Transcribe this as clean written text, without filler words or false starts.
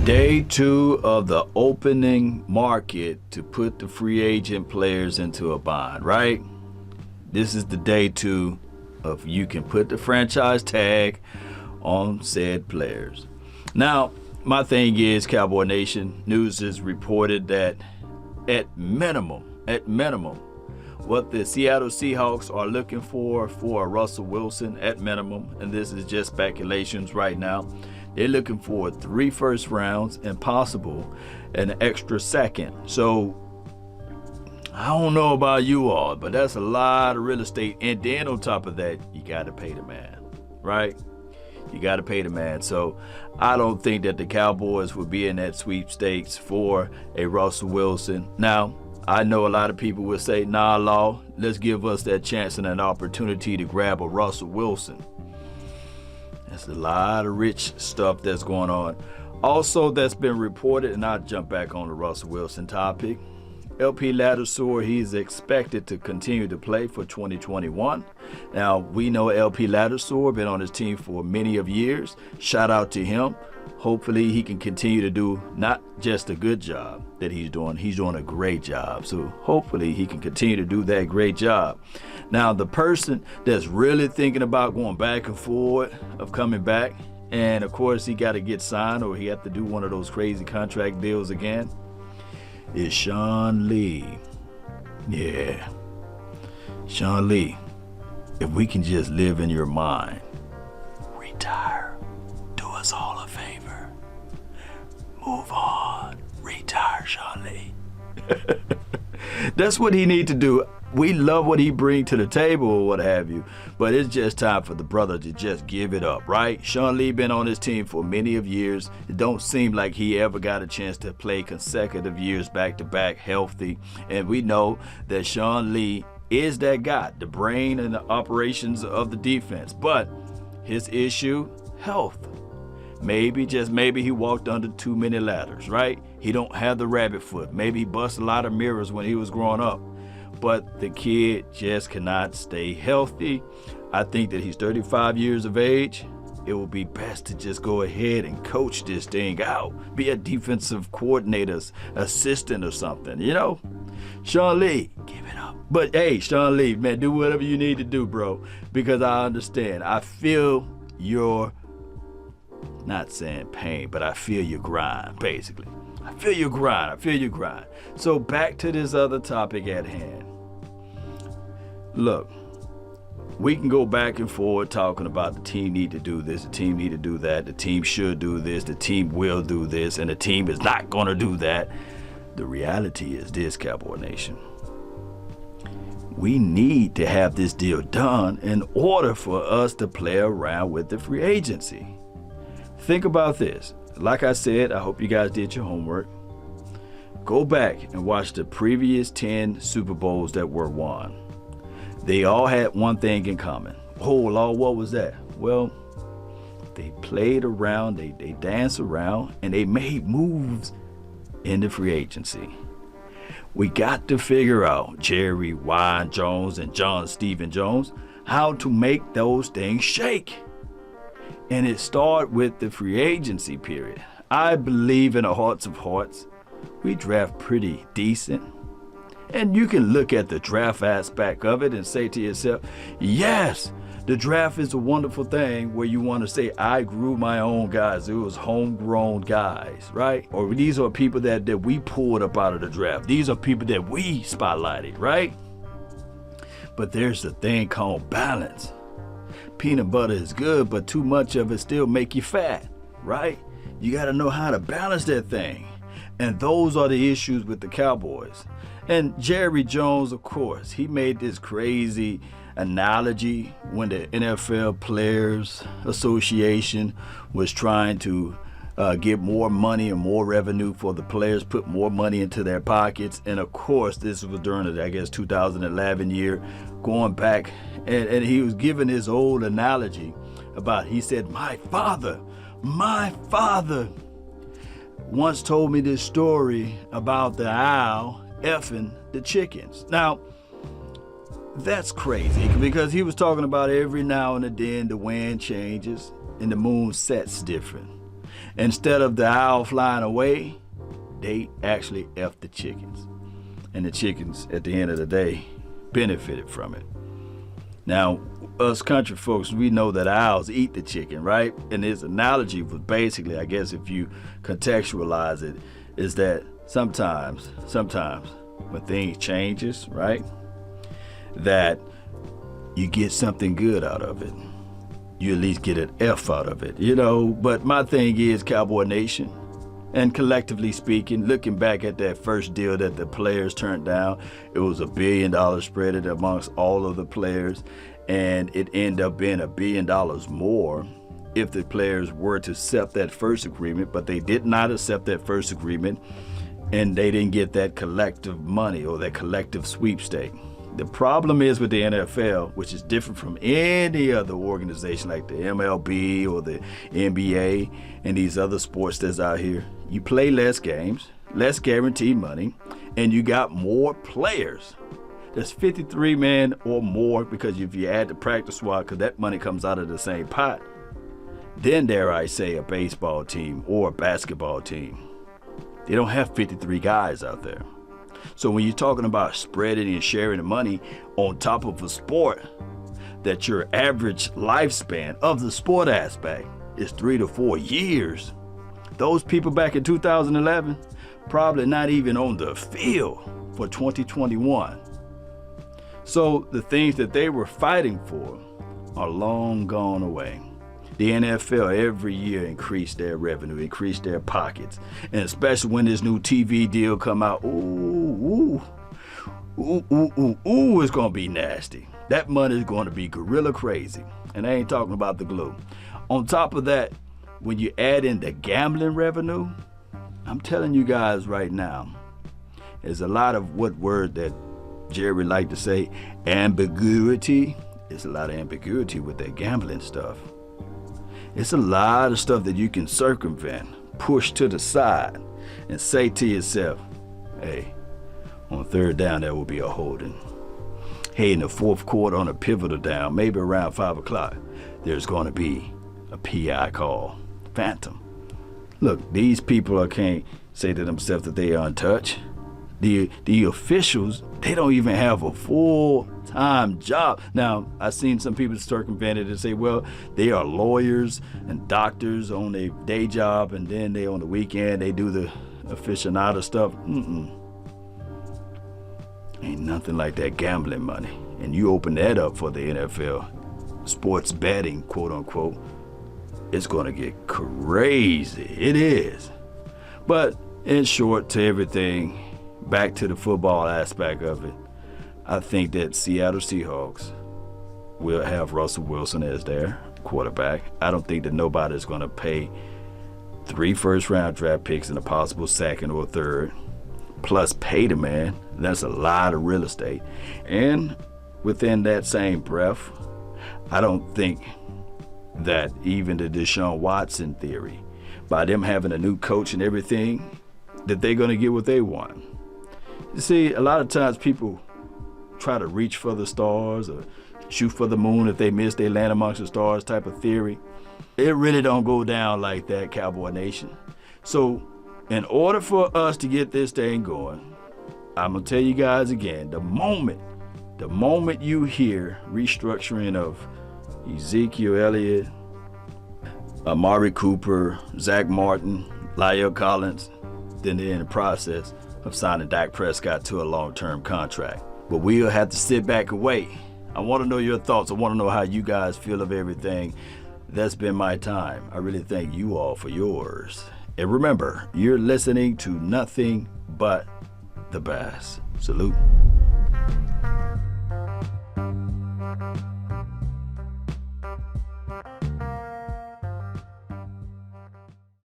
Day 2 of the opening market to put the free agent players into a bond, right? This is the day 2 of you can put the franchise tag on said players. Now, my thing is, Cowboy Nation, news has reported that at minimum, what the Seattle Seahawks are looking for Russell Wilson at minimum, and this is just speculations right now, they're looking for 3 first rounds and possible an extra second. So I don't know about you all, but that's a lot of real estate. And then on top of that, you got to pay the man, right? You got to pay the man. So I don't think that the Cowboys will be in that sweepstakes for a Russell Wilson. Now, I know a lot of people will say, nah, Law, let's give us that chance and an opportunity to grab a Russell Wilson. There's a lot of rich stuff that's going on. Also, that's been reported, and I'll jump back on the Russell Wilson topic. LP Ladouceur, he's expected to continue to play for 2021. Now, we know LP Ladouceur been on his team for many of years. Shout out to him. Hopefully, he can continue to do not just a good job that he's doing a great job. So hopefully, he can continue to do that great job. Now, the person that's really thinking about going back and forward of coming back, and of course, he got to get signed or he have to do one of those crazy contract deals again, is Sean Lee. Yeah. Sean Lee, if we can just live in your mind, retire. Do us all a favor. Move on. Retire, Sean Lee. That's what he need to do. We love what he bring to the table or what have you, but it's just time for the brother to just give it up, right? Sean Lee been on his team for many of years. It don't seem like he ever got a chance to play consecutive years back-to-back healthy, and we know that Sean Lee is that guy, the brain and the operations of the defense, but his issue, health. Maybe, just maybe, he walked under too many ladders, right? He don't have the rabbit foot. Maybe he bust a lot of mirrors when he was growing up. But the kid just cannot stay healthy. I think that he's 35 years of age. It would be best to just go ahead and coach this thing out. Be a defensive coordinator, assistant or something, you know? Sean Lee, give it up. But hey, Sean Lee, man, do whatever you need to do, bro, because I understand. I feel your, not saying pain, but I feel your grind, basically. I feel your grind. So back to this other topic at hand. Look, we can go back and forth talking about the team need to do this, the team need to do that, the team should do this, the team will do this, and the team is not going to do that. The reality is this, Cowboy Nation. We need to have this deal done in order for us to play around with the free agency. Think about this. Like I said, I hope you guys did your homework. Go back and watch the previous 10 Super Bowls that were won. They all had one thing in common. Oh, Lord, what was that? Well, they played around, they danced around, and they made moves in the free agency. We got to figure out, Jerry, Wyan Jones, and John Stephen Jones, how to make those things shake. And it started with the free agency period. I believe in the hearts of hearts, we draft pretty decent. And you can look at the draft aspect of it and say to yourself, yes, the draft is a wonderful thing where you want to say, I grew my own guys. It was homegrown guys, right? Or these are people that we pulled up out of the draft. These are people that we spotlighted, right? But there's a thing called balance. Peanut butter is good, but too much of it still make you fat, right? You got to know how to balance that thing. And those are the issues with the Cowboys. And Jerry Jones, of course, he made this crazy analogy when the NFL Players Association was trying to get more money and more revenue for the players, put more money into their pockets. And of course, this was during the, 2011 year, going back. And he was giving his old analogy about, he said, my father once told me this story about the owl effing the chickens. Now, that's crazy because he was talking about every now and then the wind changes and the moon sets different. Instead of the owl flying away, they actually F the chickens. And the chickens, at the end of the day, benefited from it. Now, us country folks, we know that owls eat the chicken, right? And his analogy was basically, I guess if you contextualize it, is that sometimes when things changes, right, that you get something good out of it. You at least get an F out of it, you know? But my thing is, Cowboy Nation, and collectively speaking, looking back at that first deal that the players turned down, it was $1 billion spread amongst all of the players, and it ended up being $1 billion more if the players were to accept that first agreement, but they did not accept that first agreement, and they didn't get that collective money or that collective sweepstake. The problem is with the NFL, which is different from any other organization like the MLB or the NBA and these other sports that's out here, you play less games, less guaranteed money, and you got more players. There's 53 men or more, because if you add the practice squad, because that money comes out of the same pot, then dare I say a baseball team or a basketball team. They don't have 53 guys out there. So when you're talking about spreading and sharing the money on top of a sport, that your average lifespan of the sport aspect is 3 to 4 years, those people back in 2011 probably not even on the field for 2021. So the things that they were fighting for are long gone away. The NFL every year increased their revenue, increased their pockets. And especially when this new TV deal come out, it's gonna be nasty. That money is gonna be gorilla crazy. And I ain't talking about the glue. On top of that, when you add in the gambling revenue, I'm telling you guys right now, there's a lot of what word that Jerry liked to say, ambiguity. There's a lot of ambiguity with that gambling stuff. It's a lot of stuff that you can circumvent, push to the side, and say to yourself, hey, on third down, there will be a holding. Hey, in the fourth quarter on a pivotal down, maybe around 5 o'clock, there's going to be a PI call. Phantom. Look, these people can't say to themselves that they are untouched. The officials, they don't even have a full-time job. Now, I've seen some people circumvent it and say, well, they are lawyers and doctors on their day job, and then they on the weekend, they do the aficionado stuff. Ain't nothing like that gambling money. And you open that up for the NFL, sports betting, quote unquote, it's going to get crazy. It is. But in short, to everything, back to the football aspect of it, I think that Seattle Seahawks will have Russell Wilson as their quarterback. I don't think that nobody's going to pay 3 first-round draft picks and a possible second or third, plus pay the man. That's a lot of real estate. And within that same breath, I don't think that even the Deshaun Watson theory, by them having a new coach and everything, that they're going to get what they want. You see, a lot of times people try to reach for the stars or shoot for the moon. If they miss, they land amongst the stars type of theory. It really don't go down like that, Cowboy Nation. So in order for us to get this thing going, I'm going to tell you guys again, the moment you hear restructuring of Ezekiel Elliott, Amari Cooper, Zach Martin, La'el Collins, then they're in the process of signing Dak Prescott to a long-term contract. But we'll have to sit back and wait. I want to know your thoughts. I want to know how you guys feel of everything. That's been my time. I really thank you all for yours. And remember, you're listening to nothing but the best. Salute.